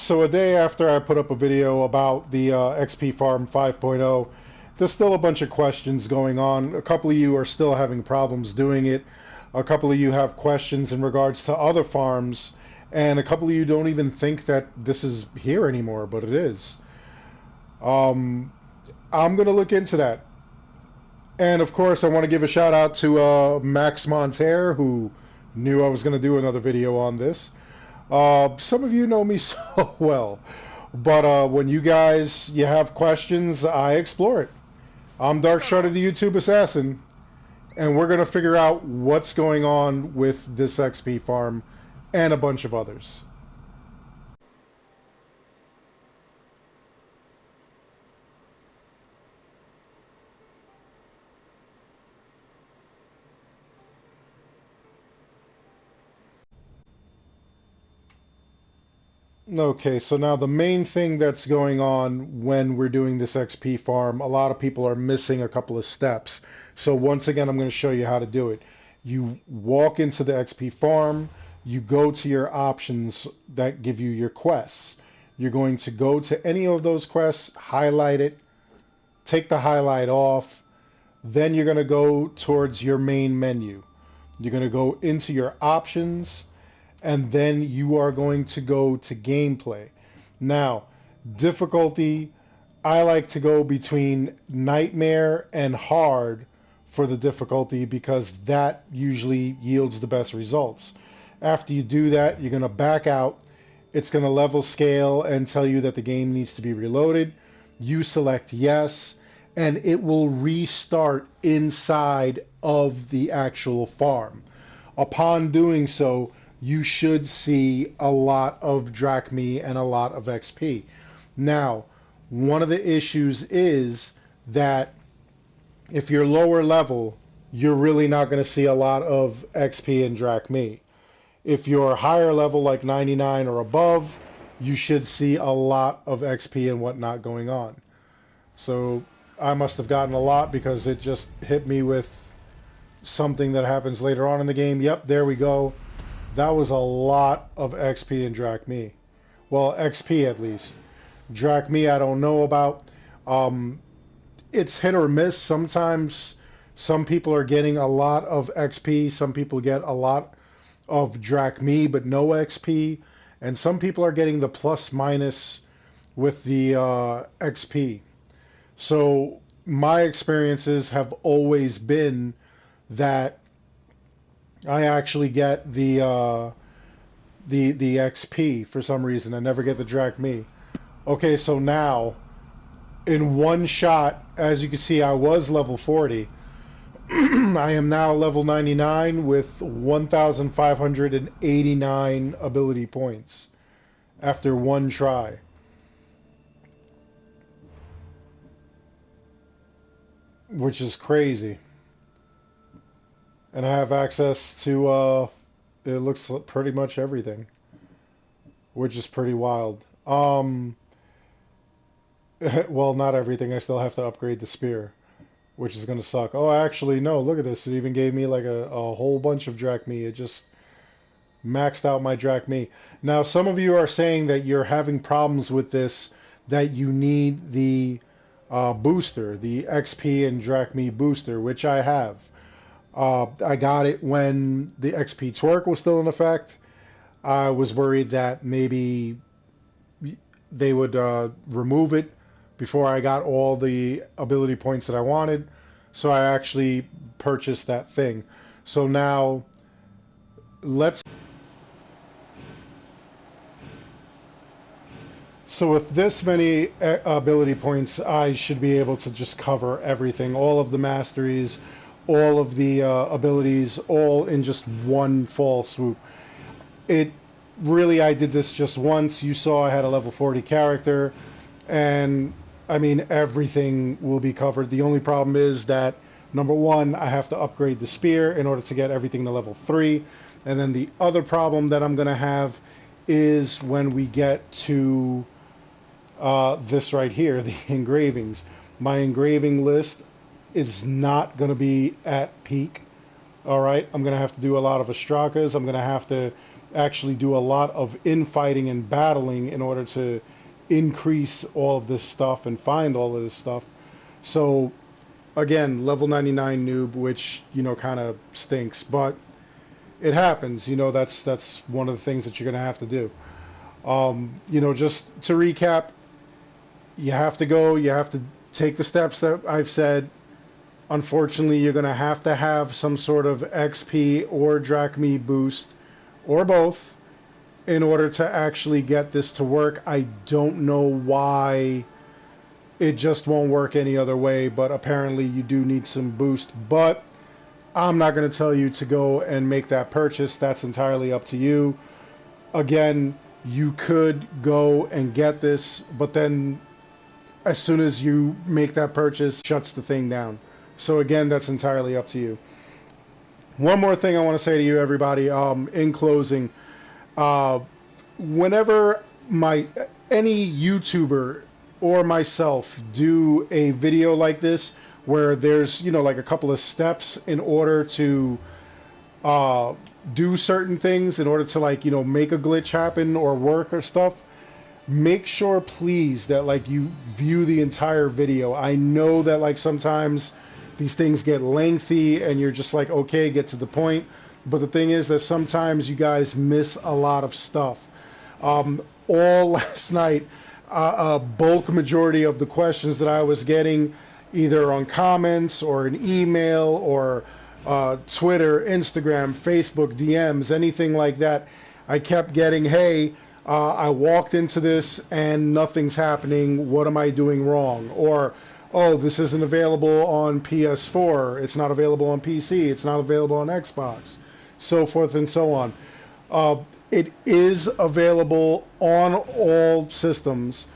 So a day after I put up a video about the XP Farm 5.0, there's still a bunch of questions going on. A couple of you are still having problems doing it. A couple of you have questions in regards to other farms, and a couple of you don't even think that this is here anymore, but it is. Um, I'm going to look into that. And of course, I want to give a shout out to Max Monterre, who knew I was going to do another video on this. Some of you know me so well, but when you have questions, I explore it. I'm Dark Shard of the YouTube Assassin, and we're going to figure out what's going on with this XP farm and a bunch of others. Okay, so now the main thing that's going on when we're doing this XP farm, a lot of people are missing a couple of steps. So once again, I'm going to show you how to do it. You walk into the XP farm, you go to your options that give you your quests. You're going to go to any of those quests, highlight it, take the highlight off, then you're going to go towards your main menu. You're going to go into your options, and then you are going to go to gameplay. Now, difficulty, I like to go between nightmare and hard for the difficulty because that usually yields the best results. After you do that, you're going to back out. It's going to level scale and tell you that the game needs to be reloaded. You select yes, and it will restart inside of the actual farm. Upon doing so, you should see a lot of drachmi and a lot of XP. Now, one of the issues is that if you're lower level, you're really not going to see a lot of XP and drachmi. If you're higher level, like 99 or above, you should see a lot of XP and whatnot going on. So I must have gotten a lot because it just hit me with something that happens later on in the game. Yep, there we go. That was a lot of XP and drachmi. Well, XP at least. Drachmi I don't know about. It's hit or miss. Sometimes some people are getting a lot of XP. Some people get a lot of drachmi but no XP. And some people are getting the plus minus with the XP. So my experiences have always been that I actually get the XP for some reason. I never get the drachmi. Okay, so now in one shot, as you can see, I was level 40. I am now level 99 with 1,589 ability points after one try. Which is crazy. And I have access to, it looks pretty much everything, which is pretty wild. Well, not everything. I still have to upgrade the spear, which is going to suck. Oh, actually, no, look at this. It even gave me like a whole bunch of drachmi. It just maxed out my drachmi. Now, some of you are saying that you're having problems with this, that you need the booster, the XP and drachmi booster, which I have. I got it when the XP twerk was still in effect. I was worried that maybe they would remove it before I got all the ability points that I wanted. So I actually purchased that thing. So now let's... So with this many ability points, I should be able to just cover everything, all of the masteries, all of the abilities, all in just one fall swoop. It really, I did this just once. You saw I had a level 40 character, and I mean, everything will be covered. The only problem is that, number one, I have to upgrade the spear in order to get everything to level 3. And then the other problem that I'm going to have is when we get to this right here, the engravings. My engraving list is not going to be at peak. All right, I'm going to have to do a lot of Astrakas. I'm going to have to actually do a lot of infighting and battling in order to increase all of this stuff and find all of this stuff. So again, level 99 noob, which, you know, kind of stinks, but it happens. You know, that's one of the things that you're going to have to do. You know, just to recap, you have to go, you have to take the steps that I've said. Unfortunately, you're going to have some sort of XP or drachmi boost, or both, in order to actually get this to work. I don't know why it just won't work any other way, but apparently you do need some boost. But I'm not going to tell you to go and make that purchase. That's entirely up to you. Again, you could go and get this, but then as soon as you make that purchase, shuts the thing down. So again, that's entirely up to you. One more thing I want to say to you, everybody, in closing. Whenever any YouTuber or myself do a video like this, where there's, you know, like a couple of steps in order to do certain things, in order to, like, you know, make a glitch happen or work or stuff, make sure, please, that, like, you view the entire video. I know that, like, sometimes these things get lengthy and you're just like, okay, get to the point. But the thing is that sometimes you guys miss a lot of stuff. All last night, a bulk majority of the questions that I was getting, either on comments or an email or Twitter, Instagram, Facebook, DMs, anything like that, I kept getting, hey, I walked into this and nothing's happening. What am I doing wrong? Or, oh, this isn't available on PS4. It's not available on PC. It's not available on Xbox. So forth and so on. It is available on all systems.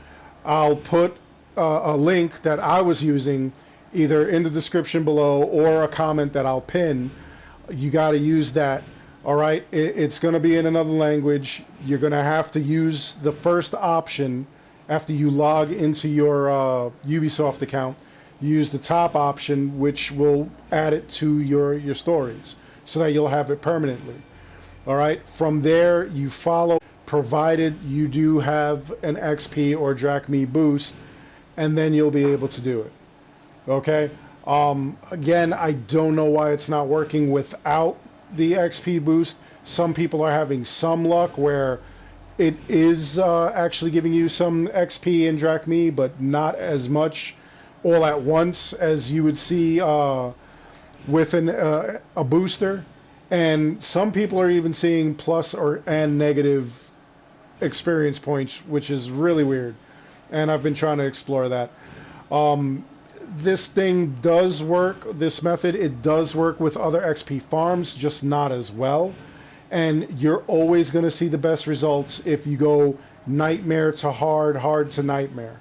I'll put a link that I was using either in the description below or a comment that I'll pin. You got to use that. All right, it's going to be in another language. You're going to have to use the first option after you log into your Ubisoft account. Use the top option, which will add it to your stories, so that you'll have it permanently. All right, from there you follow, provided you do have an XP or drachmi boost, and then you'll be able to do it. Okay. Again, I don't know why it's not working without the XP boost. Some people are having some luck where it is actually giving you some XP and drachmi, but not as much all at once as you would see with a booster. And some people are even seeing plus and negative experience points, which is really weird. And I've been trying to explore that. This thing does work, this method, it does work with other XP farms, just not as well. And you're always going to see the best results if you go nightmare to hard, hard to nightmare.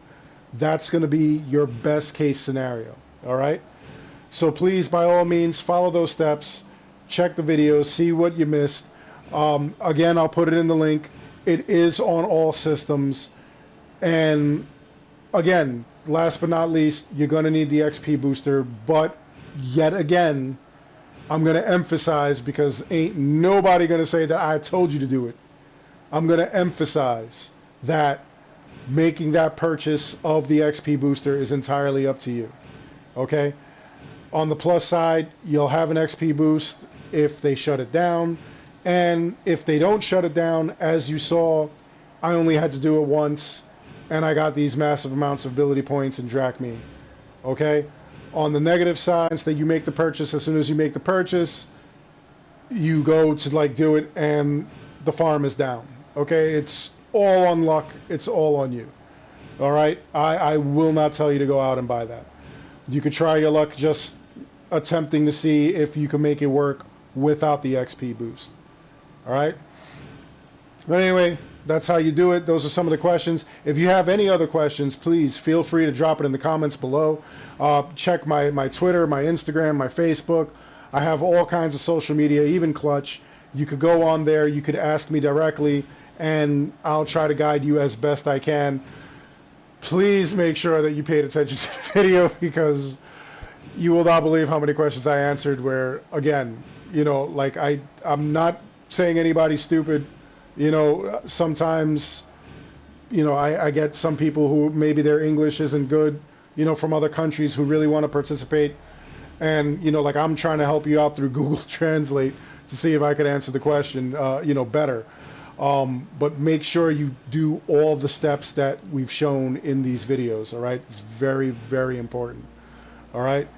That's going to be your best case scenario. All right? So please, by all means, follow those steps. Check the video, see what you missed. Again, I'll put it in the link. It is on all systems. And again, last but not least, you're going to need the XP booster. But yet again, I'm going to emphasize, because ain't nobody going to say that I told you to do it. I'm going to emphasize that making that purchase of the XP booster is entirely up to you. Okay? On the plus side, you'll have an XP boost if they shut it down. And if they don't shut it down, as you saw, I only had to do it once, and I got these massive amounts of ability points and drachmi. Okay? On the negative side, that you make the purchase, as soon as you make the purchase, you go to, like, do it, and the farm is down. Okay? It's all on luck. It's all on you. All right? I will not tell you to go out and buy that. You could try your luck just attempting to see if you can make it work without the XP boost. All right? But anyway, that's how you do it. Those are some of the questions. If you have any other questions, please feel free to drop it in the comments below. Check my Twitter, my Instagram, my Facebook. I have all kinds of social media, even Clutch. You could go on there. You could ask me directly, and I'll try to guide you as best I can. Please make sure that you paid attention to the video, because You will not believe how many questions I answered where, again, like I'm not saying anybody's stupid. Sometimes, I get some people who maybe their English isn't good, from other countries who really want to participate. And, like I'm trying to help you out through Google Translate to see if I could answer the question, better. But make sure you do all the steps that we've shown in these videos, all right? It's very, very important, all right?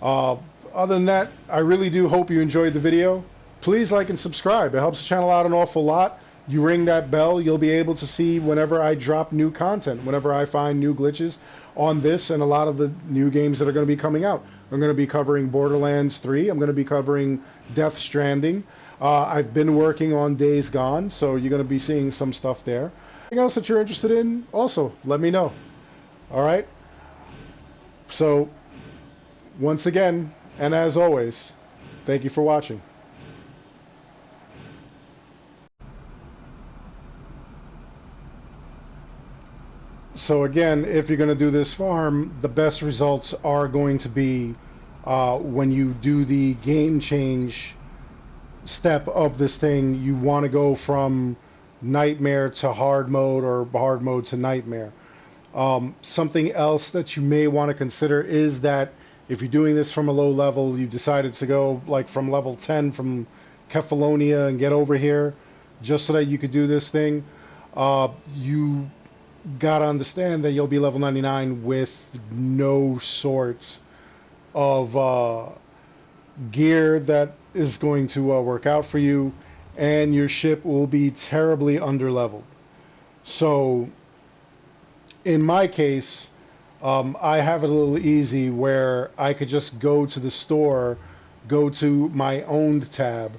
Uh, Other than that, I really do hope you enjoyed the video. Please like and subscribe. It helps the channel out an awful lot. You ring that bell, you'll be able to see whenever I drop new content, whenever I find new glitches on this and a lot of the new games that are going to be coming out. I'm going to be covering Borderlands 3. I'm going to be covering Death Stranding. I've been working on Days Gone, so you're going to be seeing some stuff there. Anything else that you're interested in, also, let me know. All right? So, once again, and as always, thank you for watching. So again, if you're going to do this farm, the best results are going to be when you do the game change step of this thing. You want to go from nightmare to hard mode or hard mode to nightmare. Something else that you may want to consider is that if you're doing this from a low level, you decided to go like from level 10 from Kefalonia and get over here just so that you could do this thing, you gotta understand that you'll be level 99 with no sorts of gear that is going to work out for you, and your ship will be terribly underleveled. So in my case, I have it a little easy where I could just go to the store, go to my owned tab,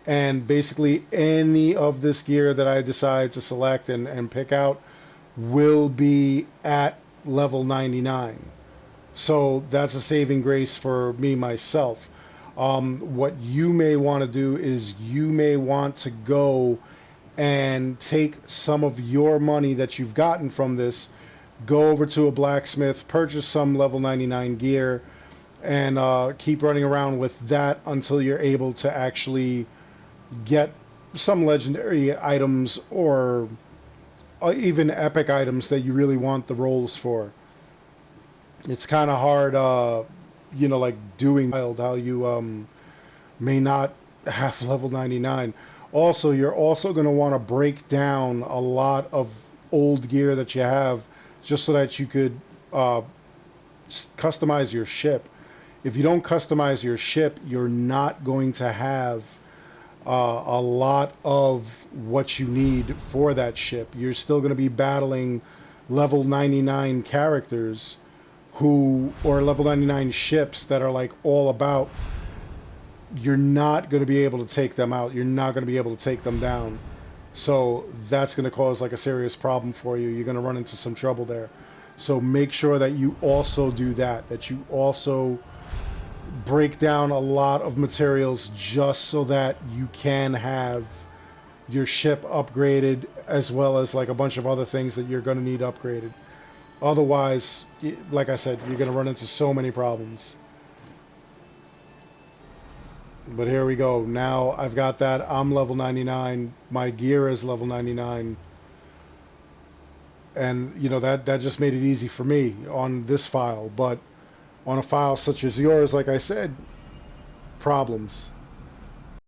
and basically any of this gear that I decide to select and pick out will be at level 99. So that's a saving grace for me myself. What you may want to do is you may want to go and take some of your money that you've gotten from this, go over to a blacksmith, purchase some level 99 gear, and keep running around with that until you're able to actually get some legendary items or even epic items that you really want the rolls for. It's kind of hard, like doing wild, how you may not have level 99. Also, you're also going to want to break down a lot of old gear that you have just so that you could customize your ship. If you don't customize your ship, you're not going to have a lot of what you need for that ship. You're still going to be battling level 99 characters or level 99 ships that are like all about. You're not going to be able to take them out. You're not going to be able to take them down. So that's going to cause like a serious problem for you. You're going to run into some trouble there. So make sure that you also do that you also break down a lot of materials just so that you can have your ship upgraded, as well as like a bunch of other things that you're going to need upgraded. Otherwise, like I said, you're going to run into so many problems. But here we go. Now I've got that. I'm level 99. My gear is level 99. And, that just made it easy for me on this file. But on a file such as yours, like I said, problems.